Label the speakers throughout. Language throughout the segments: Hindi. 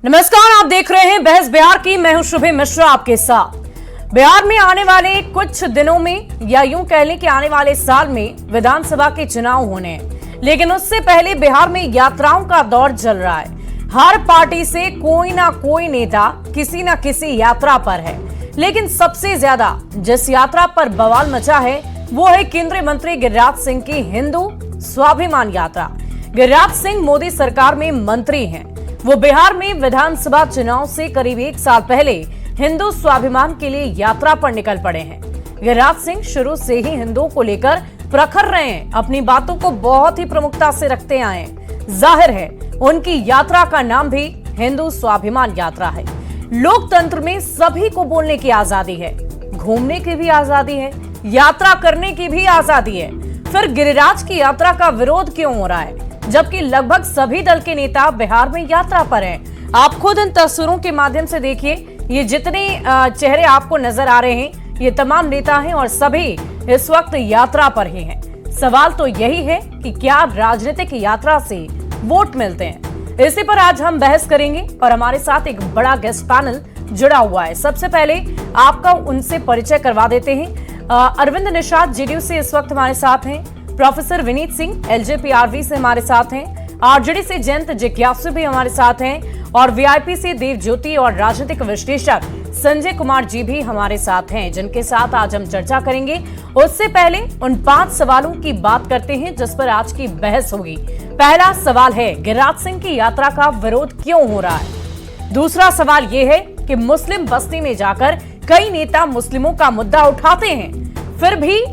Speaker 1: नमस्कार, आप देख रहे हैं बहस बिहार की। मैं हूं शुभे मिश्रा आपके साथ। बिहार में आने वाले कुछ दिनों में या यूं कह लें कि आने वाले साल में विधानसभा के चुनाव होने हैं, लेकिन उससे पहले बिहार में यात्राओं का दौर चल रहा है। हर पार्टी से कोई ना कोई नेता किसी ना किसी यात्रा पर है, लेकिन सबसे ज्यादा जिस यात्रा पर बवाल मचा है वो है केंद्रीय मंत्री गिरिराज सिंह की हिंदू स्वाभिमान यात्रा। गिरिराज सिंह मोदी सरकार में मंत्री हैं। वो बिहार में विधानसभा चुनाव से करीब 1 साल पहले हिंदू स्वाभिमान के लिए यात्रा पर निकल पड़े हैं। गिरिराज सिंह शुरू से ही हिंदुओं को लेकर प्रखर रहे हैं, अपनी बातों को बहुत ही प्रमुखता से रखते आए हैं। जाहिर है उनकी यात्रा का नाम भी हिंदू स्वाभिमान यात्रा है। लोकतंत्र में सभी को बोलने की आजादी है, घूमने की भी आजादी है, यात्रा करने की भी आजादी है। फिर गिरिराज की यात्रा का विरोध क्यों हो रहा है, जबकि लगभग सभी दल के नेता बिहार में यात्रा पर हैं? आप खुद इन तस्वीरों के माध्यम से देखिए, ये जितने चेहरे आपको नजर आ रहे हैं ये तमाम नेता हैं और सभी इस वक्त यात्रा पर ही हैं। सवाल तो यही है कि क्या राजनीतिक यात्रा से वोट मिलते हैं? इसी पर आज हम बहस करेंगे और हमारे साथ एक बड़ा गेस्ट पैनल जुड़ा हुआ है। सबसे पहले आपका उनसे परिचय करवा देते हैं। अरविंद निषाद जेडीयू से इस वक्त हमारे साथ हैं। प्रोफेसर विनीत सिंह एलजेपीआरवी से हमारे साथ हैं। आरजेडी से जयंत जिज्ञासु भी हमारे साथ हैं और वीआईपी से देव ज्योति और राजनीतिक विश्लेषक संजय कुमार जी भी हमारे साथ हैं, जिनके साथ आज हम चर्चा करेंगे। उससे पहले उन 5 सवालों की बात करते हैं जिस पर आज की बहस होगी। पहला सवाल है, गिरिराज सिंह की यात्रा का विरोध क्यों हो रहा है? दूसरा सवाल यह है कि मुस्लिम बस्ती में जाकर कई नेता मुस्लिमों का मुद्दा उठाते हैं, फिर भी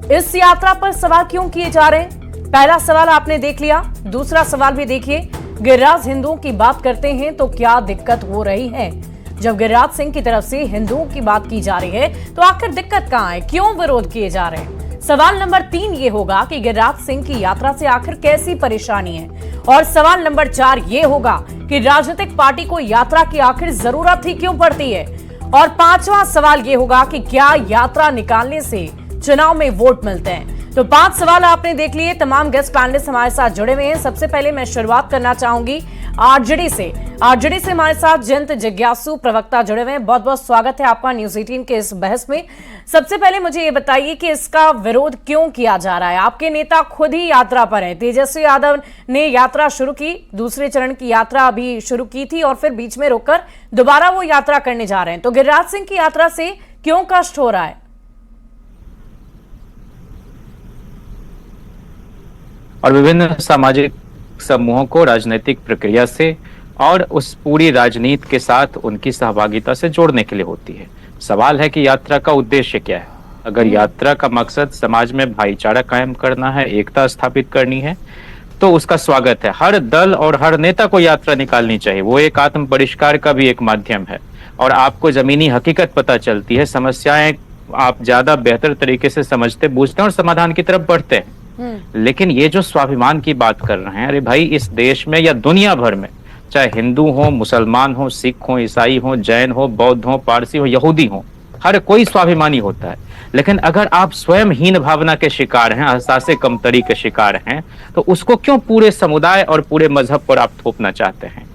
Speaker 1: इस यात्रा पर सवाल क्यों किए जा रहे हैं? पहला सवाल आपने देख लिया, दूसरा सवाल भी देखिए। गिरिराज हिंदुओं की बात करते हैं तो क्या दिक्कत हो रही है? जब गिरिराज सिंह की तरफ से हिंदुओं की बात की जा रही है तो आखिर दिक्कत कहां है, क्यों विरोध किए जा रहे हैं? सवाल नंबर 3 ये होगा कि गिरिराज सिंह की यात्रा से आखिर कैसी परेशानी है? और सवाल नंबर 4 ये होगा कि राजनीतिक पार्टी को यात्रा की आखिर जरूरत ही क्यों पड़ती है? और 5वां सवाल ये होगा कि क्या यात्रा निकालने से चुनाव में वोट मिलते हैं? तो 5 सवाल आपने देख लिए। तमाम गेस्ट पैनलिस्ट हमारे साथ जुड़े हुए हैं। सबसे पहले मैं शुरुआत करना चाहूंगी आरजेडी से। आरजेडी से हमारे साथ जयंत जिज्ञासु प्रवक्ता जुड़े हुए हैं। बहुत बहुत स्वागत है आपका न्यूज 18 के इस बहस में। सबसे पहले मुझे ये बताइए कि इसका विरोध क्यों किया जा रहा है? आपके नेता खुद ही यात्रा पर हैं। तेजस्वी यादव ने यात्रा शुरू की, दूसरे चरण की यात्रा अभी शुरू की थी और फिर बीच में रोककर दोबारा वो यात्रा करने जा रहे हैं। तो गिरिराज सिंह की यात्रा से क्यों कष्ट हो रहा है?
Speaker 2: और विभिन्न सामाजिक समूहों को राजनीतिक प्रक्रिया से और उस पूरी राजनीति के साथ उनकी सहभागिता से जोड़ने के लिए होती है। सवाल है कि यात्रा का उद्देश्य क्या है? अगर यात्रा का मकसद समाज में भाईचारा कायम करना है, एकता स्थापित करनी है, तो उसका स्वागत है। हर दल और हर नेता को यात्रा निकालनी चाहिए। वो एक आत्म परिष्कार का भी एक माध्यम है और आपको जमीनी हकीकत पता चलती है, समस्याएं आप ज्यादा बेहतर तरीके से समझते बूझते हैं और समाधान की तरफ बढ़ते हैं। लेकिन ये जो स्वाभिमान की बात कर रहे हैं, अरे भाई, इस देश में या दुनिया भर में चाहे हिंदू हो, मुसलमान हो, सिख हो, ईसाई हो, जैन हो, बौद्ध हो, पारसी हो, यहूदी हो, हर कोई स्वाभिमानी होता है। लेकिन अगर आप स्वयं हीन भावना के शिकार हैं, एहसासे कमतरी के शिकार हैं, तो उसको क्यों पूरे समुदाय और पूरे मजहब पर आप थोपना चाहते हैं?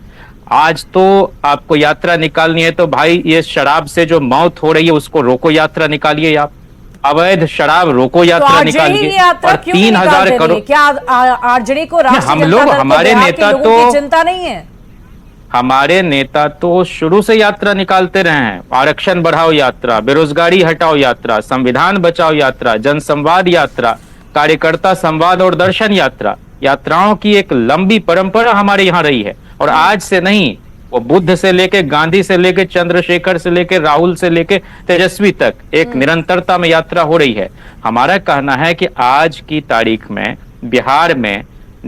Speaker 2: आज तो आपको यात्रा निकालनी है तो भाई ये शराब से जो मौत हो रही है उसको रोको, यात्रा निकालिए। आप अवैध शराब रोको, यात्रा निकालिए। और 3000 करोड़
Speaker 1: क्या आरजेडी को
Speaker 2: हम लोग, हमारे नेता तो
Speaker 1: चिंता नहीं है?
Speaker 2: हमारे नेता तो शुरू से यात्रा निकालते रहे हैं। आरक्षण बढ़ाओ यात्रा, बेरोजगारी हटाओ यात्रा, संविधान बचाओ यात्रा, जनसंवाद यात्रा, कार्यकर्ता संवाद और दर्शन यात्रा। यात्राओं की एक लंबी परंपरा हमारे यहाँ रही है और आज से नहीं, वो बुद्ध से लेके गांधी से लेके चंद्रशेखर से लेके राहुल से लेके तेजस्वी तक एक निरंतरता में यात्रा हो रही है। हमारा कहना है कि आज की तारीख में बिहार में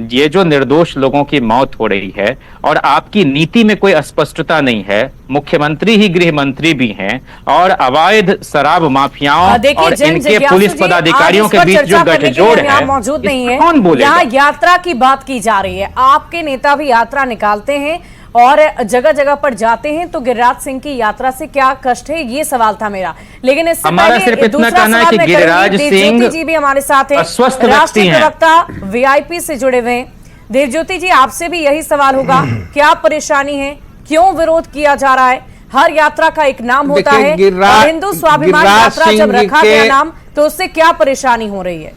Speaker 2: ये जो निर्दोष लोगों की मौत हो रही है और आपकी नीति में कोई अस्पष्टता नहीं है, मुख्यमंत्री ही गृह मंत्री भी हैं और अवैध शराब माफियाओं और इनके पुलिस पदाधिकारियों के बीच जो गठजोड़ है,
Speaker 1: मौजूद नहीं है।
Speaker 2: कौन बोलेगा?
Speaker 1: यहाँ यात्रा की बात की जा रही है, आपके नेता भी यात्रा निकालते हैं और जगह जगह पर जाते हैं, तो गिरिराज सिंह की यात्रा से क्या कष्ट है, ये सवाल था मेरा। लेकिन इससे
Speaker 2: हमारा सिर्फ इतना कहना है कि गिरिराज सिंह
Speaker 1: जी भी हमारे साथ हैं,
Speaker 2: स्वस्थ
Speaker 1: राष्ट्रीय प्रवक्ता वीआईपी से जुड़े हुए हैं। देवज्योति जी, आपसे भी यही सवाल होगा, क्या परेशानी है, क्यों विरोध किया जा रहा है? हर यात्रा का एक नाम होता है और हिंदू स्वाभिमान यात्रा जब रखा गया नाम तो उससे क्या परेशानी हो रही है?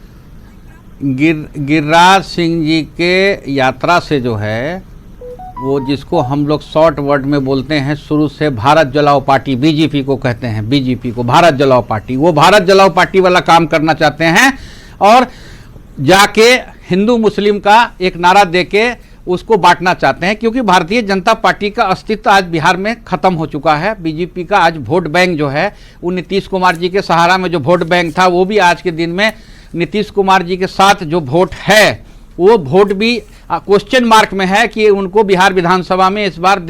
Speaker 3: गिरिराज सिंह जी के यात्रा से जो है वो जिसको हम लोग शॉर्ट वर्ड में बोलते हैं शुरू से भारत जलाओ पार्टी, बीजेपी को कहते हैं, बीजेपी को भारत जलाओ पार्टी, वो भारत जलाओ पार्टी वाला काम करना चाहते हैं और जाके हिंदू मुस्लिम का एक नारा देके उसको बांटना चाहते हैं, क्योंकि भारतीय जनता पार्टी का अस्तित्व आज बिहार में खत्म हो चुका है। बीजेपी का आज वोट बैंक जो है वो नीतीश कुमार जी के सहारा में जो वोट बैंक था वो भी आज के दिन में नीतीश कुमार जी के साथ जो वोट है वो वोट भी क्वेश्चन मार्क में है कि उनको बिहार विधानसभा में इस बार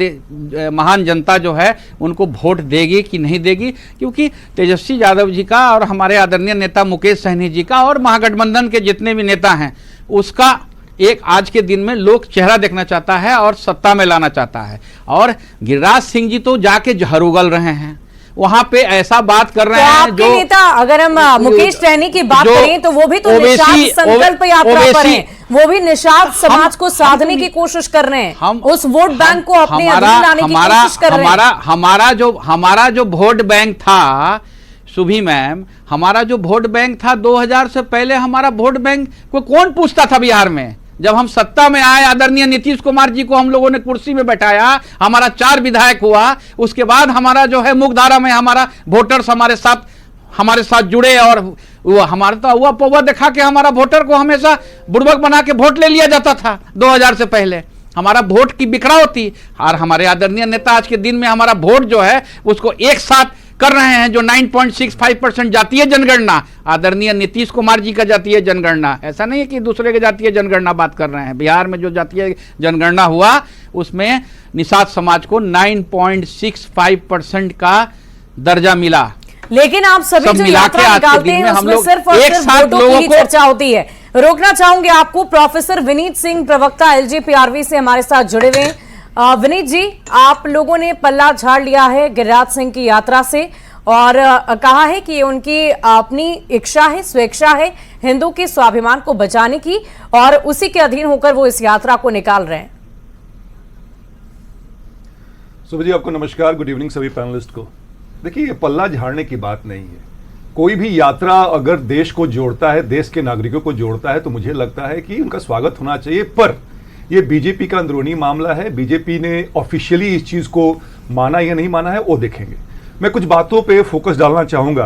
Speaker 3: महान जनता जो है उनको वोट देगी कि नहीं देगी, क्योंकि तेजस्वी यादव जी का और हमारे आदरणीय नेता मुकेश सहनी जी का और महागठबंधन के जितने भी नेता हैं उसका एक आज के दिन में लोग चेहरा देखना चाहता है और सत्ता में लाना चाहता है। और गिरिराज सिंह जी तो जाके जहर उगल रहे हैं, वहां पे ऐसा बात कर रहे हैं जो
Speaker 1: नेता, अगर हम मुकेश सहनी की बात करें तो वो भी तो निषाद संकल्प यात्रा पर हैं, वो भी निषाद समाज को साधने की कोशिश कर रहे हैं, हम उस वोट बैंक को अपने अधीन लाने की कोशिश कर रहे हैं।
Speaker 3: हमारा जो वोट बैंक था सुभी मैम, हमारा जो वोट बैंक था 2000 से पहले हमारा वोट बैंक को कौन पूछता था बिहार में? जब हम सत्ता में आए आदरणीय नीतीश कुमार जी को हम लोगों ने कुर्सी में बैठाया, हमारा 4 विधायक हुआ, उसके बाद हमारा जो है मुख्यधारा में हमारा वोटर्स हमारे साथ जुड़े और वो हमारा तो हुआ पौवा दिखा के हमारा वोटर को हमेशा बुड़बक बना के वोट ले लिया जाता था। 2000 से पहले हमारा वोट की बिखराव थी और हमारे आदरणीय नेता आज के दिन में हमारा वोट जो है उसको एक साथ कर रहे हैं। जो 9.65% जातीय जनगणना, आदरणीय नीतीश कुमार जी का जातीय जनगणना, ऐसा नहीं है कि दूसरे के जातीय जनगणना बात कर रहे हैं, बिहार में जो जातीय जनगणना हुआ उसमें निषाद समाज को 9.65% का दर्जा मिला।
Speaker 1: लेकिन आप सभी जो यात्रा निकालते हैं उसमें सिर्फ और सिर्फ वोटों की चर्चा होती है। रोकना चाहूंगे आपको, प्रोफेसर विनीत सिंह प्रवक्ता एलजेपीआरवी से हमारे साथ जुड़े हुए हैं। विनीत जी, आप लोगों ने पल्ला झाड़ लिया है गिरिराज सिंह की यात्रा से और कहा है कि उनकी अपनी इच्छा है, स्वेच्छा है हिंदू के स्वाभिमान को बचाने की और उसी के अधीन होकर वो इस यात्रा को निकाल रहे हैं।
Speaker 4: सुबह जी, आपको नमस्कार, गुड इवनिंग सभी पैनलिस्ट को। देखिए, ये पल्ला झाड़ने की बात नहीं है। कोई भी यात्रा अगर देश को जोड़ता है, देश के नागरिकों को जोड़ता है, तो मुझे लगता है कि उनका स्वागत होना चाहिए। पर ये बीजेपी का अंदरूनी मामला है, बीजेपी ने ऑफिशियली इस चीज को माना या नहीं माना है वो देखेंगे। मैं कुछ बातों पे फोकस डालना चाहूंगा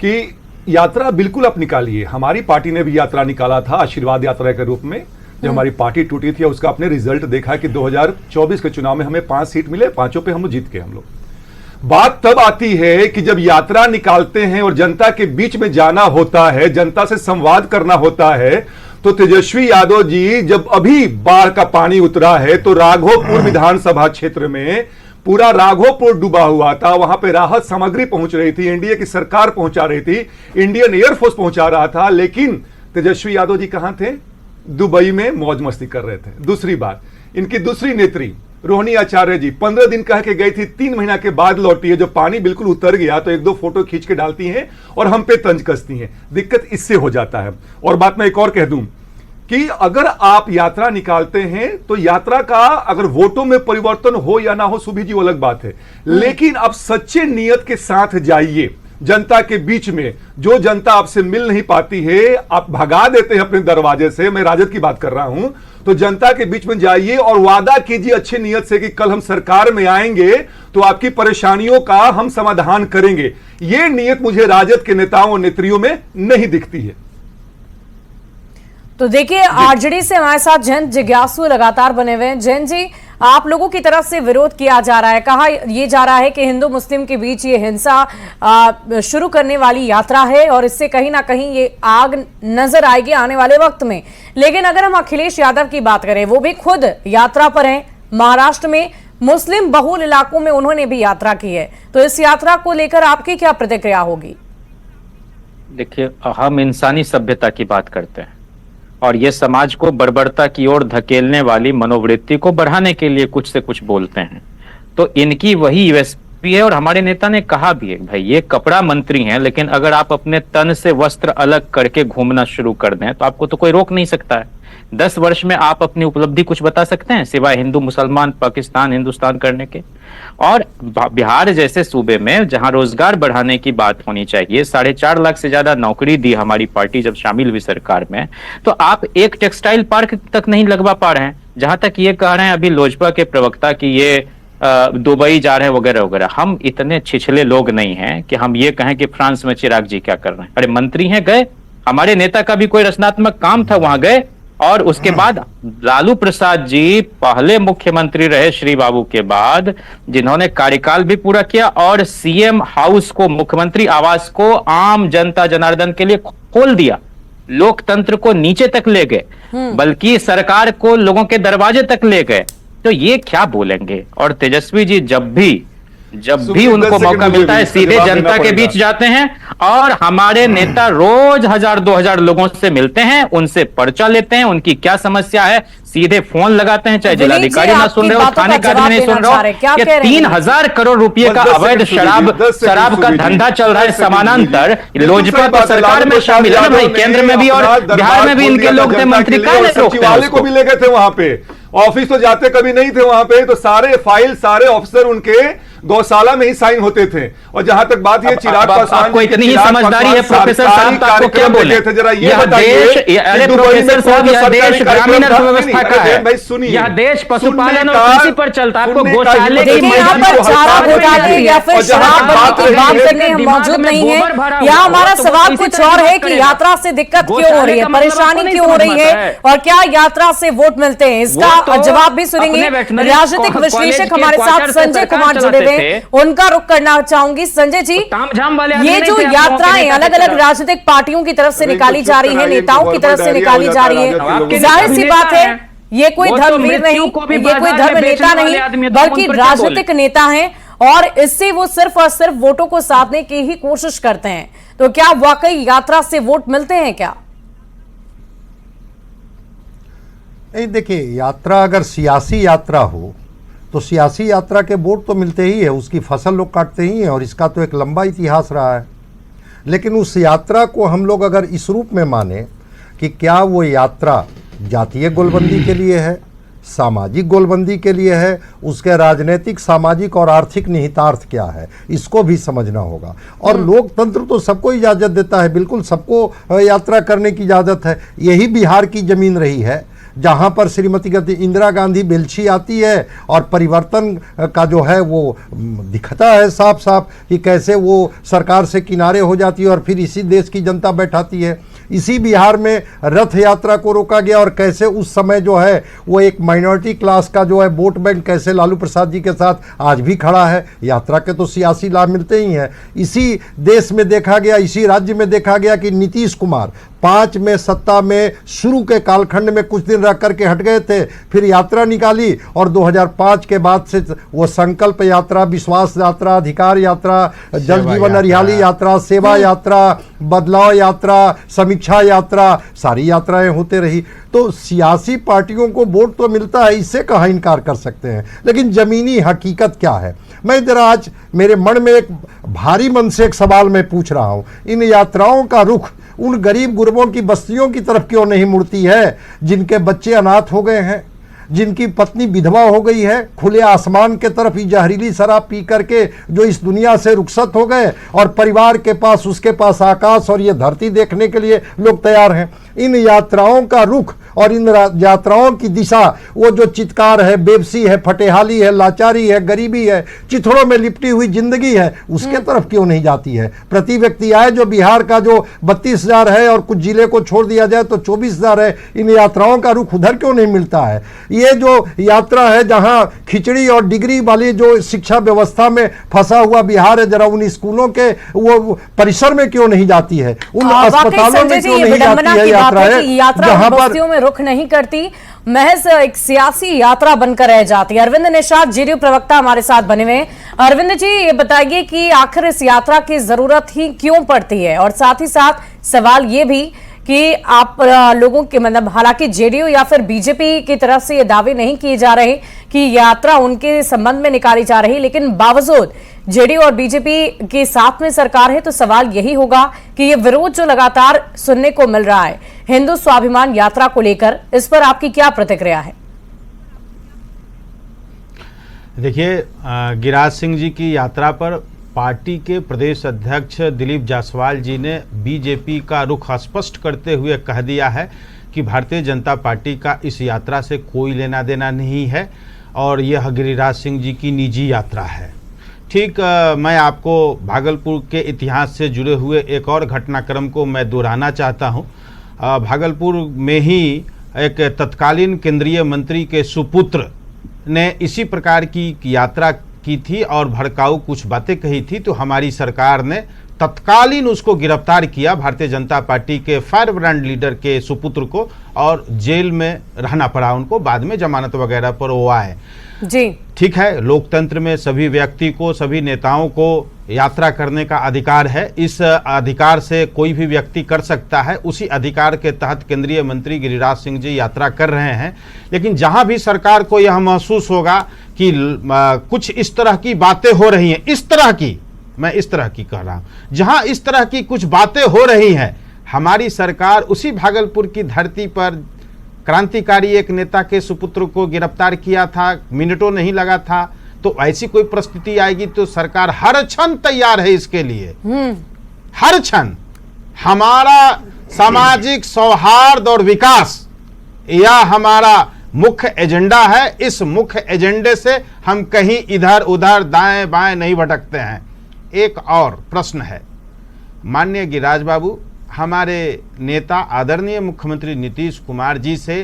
Speaker 4: कि यात्रा बिल्कुल आप निकालिए, हमारी पार्टी ने भी यात्रा निकाला था आशीर्वाद यात्रा के रूप में। जब हमारी पार्टी टूटी थी उसका अपने रिजल्ट देखा कि 2024 के चुनाव में हमें 5 सीट मिले, 5 पे हम जीत के हम लोग। बात तब आती है कि जब यात्रा निकालते हैं और जनता के बीच में जाना होता है, जनता से संवाद करना होता है, तो तेजस्वी यादव जी जब अभी बाढ़ का पानी उतरा है तो राघोपुर विधानसभा क्षेत्र में पूरा राघोपुर डूबा हुआ था, वहां पे राहत सामग्री पहुंच रही थी, एनडीए की सरकार पहुंचा रही थी, इंडियन एयरफोर्स पहुंचा रहा था, लेकिन तेजस्वी यादव जी कहां थे? दुबई में मौज मस्ती कर रहे थे। दूसरी बात, इनकी दूसरी नेत्री रोहिणी आचार्य जी 15 दिन कह के गई थी, 3 महीना के बाद लौटी है। जब पानी बिल्कुल उतर गया तो 1-2 फोटो खींच के डालती हैं और हम पे तंज कसती हैं। दिक्कत इससे हो जाता है। और बात मैं एक और कह दूं कि अगर आप यात्रा निकालते हैं तो यात्रा का अगर वोटों में परिवर्तन हो या ना हो सुभी जी वो अलग बात है, लेकिन आप सच्चे नियत के साथ जाइए जनता के बीच में। जो जनता आपसे मिल नहीं पाती है, आप भगा देते हैं अपने दरवाजे से, मैं राजद की बात कर रहा हूं, तो जनता के बीच में जाइए और वादा कीजिए अच्छे नियत से कि कल हम सरकार में आएंगे तो आपकी परेशानियों का हम समाधान करेंगे। यह नियत मुझे राजद के नेताओं और नेत्रियों में नहीं दिखती है।
Speaker 1: तो देखिए, आरजेडी से हमारे साथ जैन जिज्ञासु लगातार बने हुए हैं। जैन जी, आप लोगों की तरफ से विरोध किया जा रहा है, कहा यह जा रहा है कि हिंदू मुस्लिम के बीच ये हिंसा शुरू करने वाली यात्रा है और इससे कहीं ना कहीं ये आग नजर आएगी आने वाले वक्त में। लेकिन अगर हम अखिलेश यादव की बात करें, वो भी खुद यात्रा पर हैं, महाराष्ट्र में मुस्लिम बहुल इलाकों में उन्होंने भी यात्रा की है, तो इस यात्रा को लेकर आपकी क्या प्रतिक्रिया होगी?
Speaker 2: देखिए, हम इंसानी सभ्यता की बात करते हैं और ये समाज को बर्बरता की ओर धकेलने वाली मनोवृत्ति को बढ़ाने के लिए कुछ से कुछ बोलते हैं। तो इनकी वही भी है और हमारे नेता ने कहा भी है, भाई ये कपड़ा मंत्री हैं, लेकिन अगर आप अपने तन से वस्त्र अलग करके घूमना शुरू कर दें तो आपको तो कोई रोक नहीं सकता है। 10 वर्ष में आप अपनी उपलब्धि कुछ बता सकते हैं सिवाय हिंदू मुसलमान पाकिस्तान हिंदुस्तान करने के? और बिहार जैसे सूबे में जहां रोजगार बढ़ाने की बात होनी चाहिए, 4.5 लाख से ज्यादा नौकरी दी हमारी पार्टी जब शामिल हुई सरकार में, तो आप एक टेक्सटाइल पार्क तक नहीं लगवा पा रहे हैं। जहां तक ये कह रहे हैं अभी लोजपा के प्रवक्ता कि ये दुबई जा रहे हैं वगैरह वगैरह, हम इतने छिछले लोग नहीं हैं कि हम ये कहें कि फ्रांस में चिराग जी क्या कर रहे हैं। अरे मंत्री हैं, गए, हमारे नेता का भी कोई रचनात्मक काम था, वहां गए। और उसके बाद लालू प्रसाद जी पहले मुख्यमंत्री रहे श्री बाबू के बाद, जिन्होंने कार्यकाल भी पूरा किया और सीएम हाउस को, मुख्यमंत्री आवास को आम जनता जनार्दन के लिए खोल दिया, लोकतंत्र को नीचे तक ले गए, बल्कि सरकार को लोगों के दरवाजे तक ले गए। तो ये क्या बोलेंगे? और तेजस्वी जी जब भी उनको मौका मिलता है सीधे जनता के बीच जाते हैं और हमारे नेता रोज 1000-2000 लोगों से मिलते हैं, उनसे पर्चा लेते हैं, उनकी क्या समस्या है सीधे फोन लगाते हैं, चाहे जिलाधिकारी ना सुन रहे हो, थाने का आदमी नहीं सुन रहे हो, कि 3000 करोड़ रुपए का अवैध शराब का धंधा चल रहा है समानांतर। लोजपा तो सरकार में शामिल है ना भाई, केंद्र में भी और बिहार में भी इनके लोग थे मंत्री, कहाँ नहीं रोकते हैं
Speaker 4: को भी ले गए थे वहां पे, ऑफिस तो जाते कभी नहीं थे वहां पे, तो सारे फाइल सारे ऑफिसर उनके गौशाला में ही साइन होते थे। और जहां तक बात ये चिराग पासवान,
Speaker 2: आपको इतनी ही समझदारी है प्रोफेसर साहब, तो आपको क्या बोले?
Speaker 4: जरा ये
Speaker 2: यह देश, अरे प्रोफेसर साहब, यह देश ग्रामीण अर्थव्यवस्था का है
Speaker 4: भाई, सुनिए,
Speaker 2: यह देश पशुपालन और कृषि पर चलता है। आपको गौशाले की
Speaker 1: यहाँ पर चारा घोटाले या फिर शराब बंदी की बात करने हम मौजूद नहीं है। यहाँ हमारा सवाल कुछ और है कि यात्रा से दिक्कत क्यों हो रही है, परेशानी क्यों हो रही है, और क्या यात्रा से वोट मिलते हैं, इसका जवाब भी सुनेंगे। राजनीतिक विश्लेषक हमारे साथ संजय कुमार जुड़े हुए, उनका रुख करना चाहूंगी। संजय जी, ये जो यात्राएं अलग अलग राजनीतिक पार्टियों की तरफ से निकाली जा रही है, नेताओं की तरफ से निकाली जा रही है, जाहिर सी बात है ये कोई धर्मवीर नहीं, ये कोई धर्म नेता नहीं, बल्कि राजनीतिक नेता हैं और इससे वो सिर्फ और सिर्फ वोटों को साधने की ही कोशिश करते हैं। तो क्या वाकई यात्रा से वोट मिलते हैं क्या?
Speaker 5: नहीं, देखिए, यात्रा अगर सियासी यात्रा हो तो सियासी यात्रा के वोट तो मिलते ही है, उसकी फसल लोग काटते ही हैं और इसका तो एक लंबा इतिहास रहा है। लेकिन उस यात्रा को हम लोग अगर इस रूप में माने कि क्या वो यात्रा जातीय गोलबंदी के लिए है, सामाजिक गोलबंदी के लिए है, उसके राजनीतिक, सामाजिक और आर्थिक निहितार्थ क्या है, इसको भी समझना होगा। और लोकतंत्र तो सबको इजाज़त देता है, बिल्कुल सबको यात्रा करने की इजाज़त है। यही बिहार की ज़मीन रही है जहाँ पर श्रीमती इंदिरा गांधी बेलछी आती है और परिवर्तन का जो है वो दिखता है साफ साफ कि कैसे वो सरकार से किनारे हो जाती है और फिर इसी देश की जनता बैठाती है। इसी बिहार में रथ यात्रा को रोका गया और कैसे उस समय जो है वो एक माइनॉरिटी क्लास का जो है वोट बैंक कैसे लालू प्रसाद जी के साथ आज भी खड़ा है। यात्रा के तो सियासी लाभ मिलते ही हैं। इसी देश में देखा गया, इसी राज्य में देखा गया कि नीतीश कुमार 5 में सत्ता में शुरू के कालखंड में कुछ दिन रह करके हट गए थे, फिर यात्रा निकाली और 2005 के बाद से वो संकल्प यात्रा, विश्वास यात्रा, अधिकार यात्रा, जल जीवन हरियाली यात्रा, सेवा यात्रा, बदलाव यात्रा, समीक्षा यात्रा, सारी यात्राएं होते रही। तो सियासी पार्टियों को वोट तो मिलता है, इससे कहाँ इनकार कर सकते हैं। लेकिन जमीनी हकीकत क्या है, मैं जरा आज मेरे मन में एक भारी मन से एक सवाल मैं पूछ रहा हूँ, इन यात्राओं का रुख उन गरीब गुरबों की बस्तियों की तरफ क्यों नहीं मुड़ती है जिनके बच्चे अनाथ हो गए हैं, जिनकी पत्नी विधवा हो गई है, खुले आसमान के तरफ ही जहरीली शराब पी करके जो इस दुनिया से रुखसत हो गए और परिवार के पास, उसके पास आकाश और ये धरती देखने के लिए लोग तैयार हैं। इन यात्राओं का रुख और इन यात्राओं की दिशा, वो जो चित्कार है, बेबसी है, फटेहाली है, लाचारी है, गरीबी है, चिथड़ों में लिपटी हुई जिंदगी है, उसके तरफ क्यों नहीं जाती है। प्रति व्यक्ति आय जो बिहार का जो 32,000 है और कुछ जिले को छोड़ दिया जाए तो 24,000 है, इन यात्राओं का रुख उधर क्यों नहीं मिलता है। ये जो यात्रा है जहां खिचड़ी और डिग्री वाली जो शिक्षा व्यवस्था में फंसा हुआ बिहार है, जरा उन स्कूलों के वो परिसर में क्यों नहीं जाती है, उन अस्पतालों में क्यों नहीं जाती है।
Speaker 1: यात्रा बस्तियों में रुख नहीं करती, महज एक सियासी यात्रा बनकर रह जाती है। अरविंद निषाद जेडीयू प्रवक्ता हमारे साथ बने हुए हैं। अरविंद जी, ये बताइए कि आखिर इस यात्रा की जरूरत ही क्यों पड़ती है, और साथ ही साथ सवाल ये भी कि आप लोगों के मतलब हालांकि जेडीयू या फिर बीजेपी की तरफ से ये दावे नहीं किए जा रहे कि यात्रा उनके संबंध में निकाली जा रही, लेकिन बावजूद जेडीयू और बीजेपी के साथ में सरकार है, तो सवाल यही होगा कि ये विरोध जो लगातार सुनने को मिल रहा है हिंदू स्वाभिमान यात्रा को लेकर, इस पर आपकी क्या प्रतिक्रिया है?
Speaker 6: देखिए, गिरिराज सिंह जी की यात्रा पर पार्टी के प्रदेश अध्यक्ष दिलीप जायसवाल जी ने बीजेपी का रुख स्पष्ट करते हुए कह दिया है कि भारतीय जनता पार्टी का इस यात्रा से कोई लेना देना नहीं है और यह गिरिराज सिंह जी की निजी यात्रा है। ठीक, मैं आपको भागलपुर के इतिहास से जुड़े हुए एक और घटनाक्रम को मैं दोहराना चाहता हूं। भागलपुर में ही एक तत्कालीन केंद्रीय मंत्री के सुपुत्र ने इसी प्रकार की यात्रा की थी और भड़काऊ कुछ बातें कही थी, तो हमारी सरकार ने तत्कालीन उसको गिरफ्तार किया, भारतीय जनता पार्टी के फायर ब्रांड लीडर के सुपुत्र को, और जेल में रहना पड़ा उनको। बाद में जमानत वगैरह पर वो आए।
Speaker 1: जी
Speaker 6: ठीक है, लोकतंत्र में सभी व्यक्ति को, सभी नेताओं को यात्रा करने का अधिकार है। इस अधिकार से कोई भी व्यक्ति कर सकता है। उसी अधिकार के तहत केंद्रीय मंत्री गिरिराज सिंह जी यात्रा कर रहे हैं। लेकिन जहां भी सरकार को यह महसूस होगा कि कुछ इस तरह की बातें हो रही हैं, इस तरह की, मैं इस तरह की कह रहा हूं, जहां इस तरह की कुछ बातें हो रही हैं, हमारी सरकार उसी भागलपुर की धरती पर क्रांतिकारी एक नेता के सुपुत्र को गिरफ्तार किया था, मिनटों नहीं लगा था। तो ऐसी कोई परिस्थिति आएगी तो सरकार हर क्षण तैयार है इसके लिए, हर क्षण। हमारा सामाजिक सौहार्द और विकास यह हमारा मुख्य एजेंडा है। इस मुख्य एजेंडे से हम कहीं इधर उधर दाएं बाएं नहीं भटकते हैं। एक और प्रश्न है, माननीय गिरिराज बाबू, हमारे नेता आदरणीय मुख्यमंत्री नीतीश कुमार जी से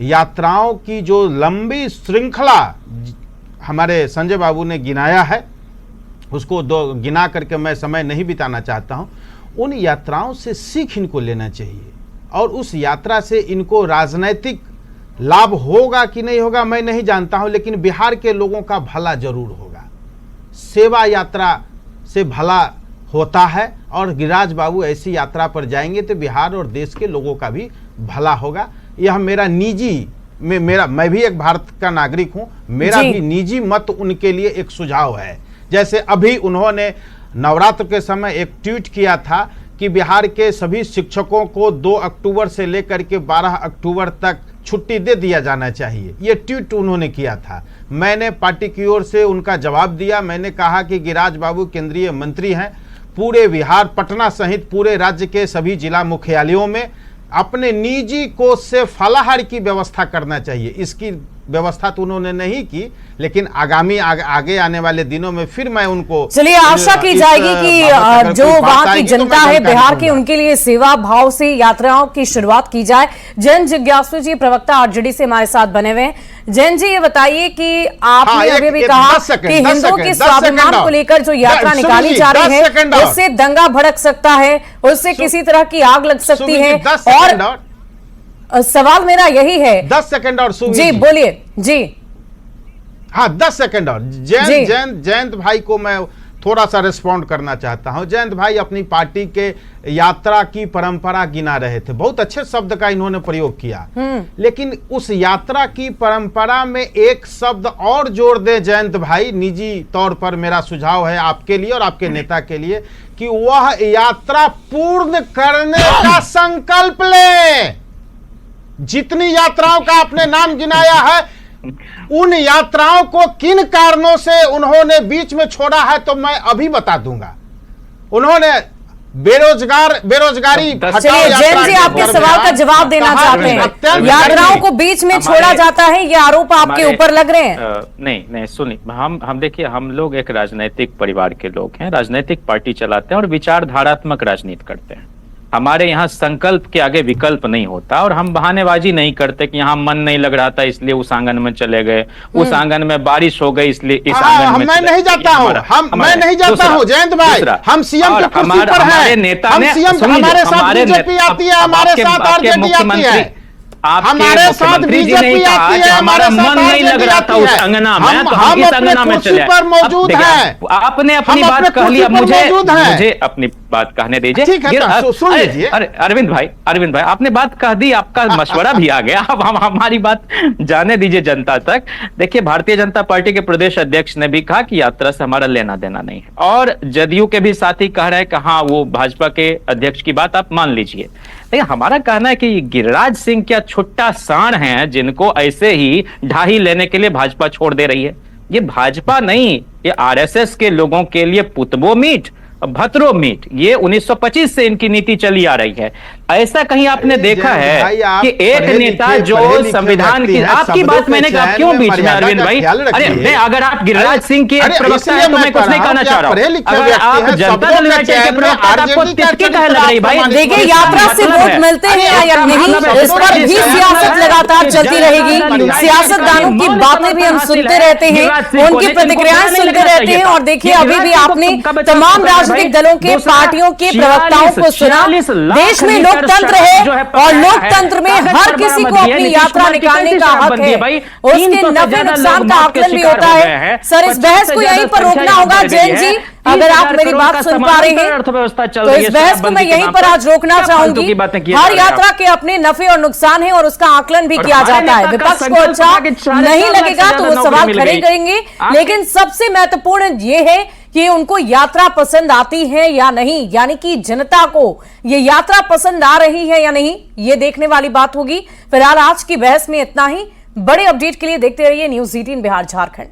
Speaker 6: यात्राओं की जो लंबी श्रृंखला हमारे संजय बाबू ने गिनाया है, उसको गिना करके मैं समय नहीं बिताना चाहता हूं। उन यात्राओं से सीख इनको लेना चाहिए और उस यात्रा से इनको राजनीतिक लाभ होगा कि नहीं होगा मैं नहीं जानता हूं, लेकिन बिहार के लोगों का भला जरूर होगा। सेवा यात्रा से भला होता है और गिरिराज बाबू ऐसी यात्रा पर जाएंगे तो बिहार और देश के लोगों का भी भला होगा। यह मेरा निजी मैं भी एक भारत का नागरिक हूं, मेरा भी निजी मत उनके लिए एक सुझाव है। जैसे अभी उन्होंने नवरात्र के समय एक ट्वीट किया था कि बिहार के सभी शिक्षकों को 2 अक्टूबर से लेकर के 12 अक्टूबर तक छुट्टी दे दिया जाना चाहिए। ये ट्वीट उन्होंने किया था। मैंने पार्टी की ओर से उनका जवाब दिया। मैंने कहा कि गिरिराज बाबू केंद्रीय मंत्री हैं, पूरे बिहार, पटना सहित पूरे राज्य के सभी जिला मुख्यालयों में अपने निजी कोष से फलाहार की व्यवस्था करना चाहिए। इसकी व्यवस्था तो उन्होंने नहीं की, लेकिन आगे आने वाले दिनों में फिर मैं उनको,
Speaker 1: चलिए आशा की जाएगी कि जो वहां की जनता है बिहार की, उनके लिए सेवा भाव से यात्राओं की शुरुआत की जाए। जैन जिज्ञासु जी प्रवक्ता आरजेडी से हमारे साथ बने हुए हैं। जैन जी, ये बताइए कि आपने अभी भी कहा कि हिंदुओं के स्वाभिमान को लेकर जो यात्रा निकाली जा रही है उससे दंगा भड़क सकता है, उससे किसी तरह की आग लग सकती है, और सवाल मेरा यही है।
Speaker 6: 10 सेकंड और
Speaker 1: जी बोलिए। जी
Speaker 6: हाँ, 10 सेकंड और। जयंत भाई को मैं थोड़ा सा रिस्पॉन्ड करना चाहता हूं। जयंत भाई अपनी पार्टी के यात्रा की परंपरा गिना रहे थे, बहुत अच्छे शब्द का इन्होंने प्रयोग किया, लेकिन उस यात्रा की परंपरा में एक शब्द और जोड़ दे जयंत भाई। निजी तौर पर मेरा सुझाव है आपके लिए और आपके नेता के लिए कि वह यात्रा पूर्ण करने का संकल्प ले। जितनी यात्राओं का आपने नाम गिनाया है, उन यात्राओं को किन कारणों से उन्होंने बीच में छोड़ा है तो मैं अभी बता दूंगा। उन्होंने बेरोजगारी
Speaker 1: चलिए जैन जी, आपके सवाल का जवाब देना चाहते हैं। यात्राओं को बीच में छोड़ा जाता है, ये आरोप आपके ऊपर लग रहे हैं?
Speaker 2: नहीं सुनिए, हम देखिए, हम लोग एक राजनीतिक परिवार के लोग हैं, राजनीतिक पार्टी चलाते हैं और विचारधारात्मक राजनीति करते हैं। हमारे यहाँ संकल्प के आगे विकल्प नहीं होता और हम बहानेबाजी नहीं करते कि यहाँ मन नहीं लग रहा था इसलिए उस आंगन में चले गए, उस आंगन में बारिश हो गई इसलिए इस आंगन में
Speaker 6: मैं नहीं जाता हूँ, मैं नहीं जाता हूँ जयंत भाई। हम सीएम के कुर्सी पर हैं,
Speaker 2: हमारे नेता ने,
Speaker 6: हमारे साथ बीजेपी आती है, हमारे साथ आरजेडी आती है।
Speaker 2: आपके
Speaker 6: हमारे साथ
Speaker 2: मुख्यमंत्री जी ने
Speaker 6: बीजेपी
Speaker 2: कहा
Speaker 6: आती
Speaker 2: कि
Speaker 6: है,
Speaker 2: हमारा
Speaker 6: हमारे साथ
Speaker 2: मन नहीं लग रहा था
Speaker 6: आती
Speaker 2: उस
Speaker 6: है।
Speaker 2: अंगना में, तो
Speaker 6: हम
Speaker 2: हम इस
Speaker 6: अपने
Speaker 2: अंगना में
Speaker 6: कुर्सी
Speaker 2: चले
Speaker 6: पर मौजूद हैं।
Speaker 2: आपने अपनी
Speaker 6: हम
Speaker 2: बात
Speaker 6: अपने
Speaker 2: कह लिया,
Speaker 6: कुर्सी पर मौजूद हैं।
Speaker 2: मुझे अपनी बात कहने दीजिए।
Speaker 6: ठीक है, तो सुन लीजिए।
Speaker 2: अरे अरविंद भाई, आपने बात कह दी, आपका मशवरा भी आ गया। अब हम हमारी बात जाने दीजिए जनता तक। देखिए, भारतीय जनता पार्टी के प्रदेश अध्यक्ष ने भी कहा कि यात्रा से हमारा लेना देना नहीं है, और जदयू के भी साथी कह रहे हैं कि हाँ, वो भाजपा के अध्यक्ष की बात आप मान लीजिए। लेकिन हमारा कहना है कि गिरिराज सिंह क्या छुट्टा सांड हैं जिनको ऐसे ही ढाही लेने के लिए भाजपा छोड़ दे रही है? ये भाजपा नहीं, ये आरएसएस के लोगों के लिए पुतबो मीट, भतरो मीट, ये 1925 से इनकी नीति चली आ रही है। ऐसा कहीं आपने देखा है कि एक नेता जो संविधान की, आपकी बात मैंने कहा, क्यों बीच में अरविंद भाई? अरे अगर आप गिरिराज सिंह के प्रवक्ता है तो मैं कुछ नहीं कहना चाह रहा हूं। अगर आप जनता दल यूनाइटेड के प्रवक्ता, आपको तिटकी कहे लग रही भाई?
Speaker 1: देखिए, यात्रा से वोट मिलते हैं या नहीं, इस पर भी सियासत लगातार चलती रहेगी। सियासतदानों की बातें भी हम सुनते रहते हैं, उनकी प्रतिक्रियाएं सुनते रहते हैं। और देखिए, अभी भी आपने तमाम राजनीतिक दलों के, पार्टियों के प्रवक्ताओं को सुना। देश में लोकतंत्र है और लोकतंत्र में हर किसी को अपनी यात्रा निकालने का हक है। उसके नफे नुकसान का आकलन भी होता है। सर, इस बहस को यहीं पर रोकना होगा। जैन जी, अगर आप मेरी बात सुन पा रहे हैं तो इस बहस को मैं यहीं पर आज रोकना चाहूंगी। हर यात्रा के अपने नफे और नुकसान है और उसका आकलन भी किया जाता है। विपक्ष को अच्छा नहीं लगेगा तो वो सवाल खड़े करेंगे, लेकिन सबसे महत्वपूर्ण ये है कि उनको यात्रा पसंद आती है या नहीं, यानी कि जनता को ये यात्रा पसंद आ रही है या नहीं, ये देखने वाली बात होगी। फिलहाल आज की बहस में इतना ही। बड़े अपडेट के लिए देखते रहिए न्यूज़ 18 बिहार झारखंड।